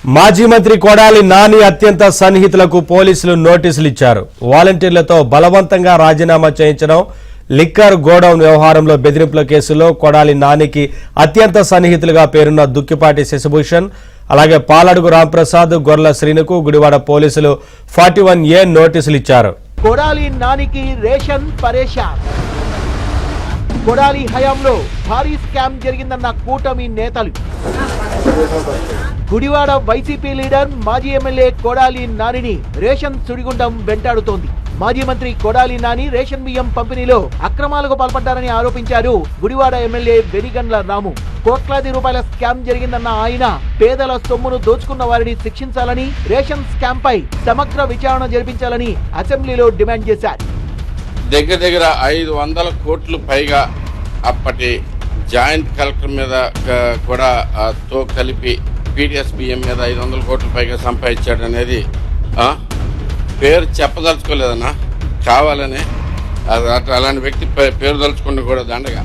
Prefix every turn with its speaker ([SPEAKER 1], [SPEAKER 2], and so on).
[SPEAKER 1] మాజీ మంత్రి కొడాలి నాని అత్యంత సన్నిహితులకు పోలీసులు నోటీసులు ఇచ్చారు. వాలంటీర్లతో బలవంతంగా రాజీనామా చేయించడం, లిక్కర్ గోడౌన్ వ్యవహారంలో బెదిరింపుల కేసులో కొడాలి నానికి అత్యంత సన్నిహితులుగా పేరున్న దుక్కిపాటి శశిభూషణ్, అలాగే పాలడుగు రాంప్రసాద్, గొర్ల శ్రీనుకు గుడివాడ పోలీసులు 41A నోటీసులు ఇచ్చారు.
[SPEAKER 2] కొడాలి నానికి రేషన్ పరేషాన్. కొడాలి హయాంలో భారీ స్కామ్ జరిగిందన్న కూటమి నేతలు. గుడివాడ వైసీపీ లీడర్ మాజీ ఎమ్మెల్యే కొడాలి నానిని రేషన్ సుడిగుండం వెంటాడుతోంది. మాజీ మంత్రి కొడాలి నాని రేషన్ బియ్యం పంపిణీలో అక్రమాలకు పాల్పడ్డారని ఆరోపించారు గుడివాడ ఎమ్మెల్యే వెనిగండ్ల రాము. కోట్లాది రూపాయల స్కామ్ జరిగిందన్న ఆయన పేదల సొమ్మును దోచుకున్న వారిని శిక్షించాలని, రేషన్ స్కామ్ పై సమగ్ర విచారణ జరిపించాలని అసెంబ్లీలో డిమాండ్ చేశారు.
[SPEAKER 3] దగ్గర 500 కోట్లు పైగా అప్పటి జాయింట్ కలెక్టర్ మీద కూడా తో కలిపి పీడిఎస్ బియ్యం మీద 500 కోట్ల పైగా సంపాదించాడు అనేది పేరు చెప్పదలుచుకోలేదన్నా, కావాలని అలాంటి వ్యక్తి పేరు దలుచుకుంటూ కూడా దండగా.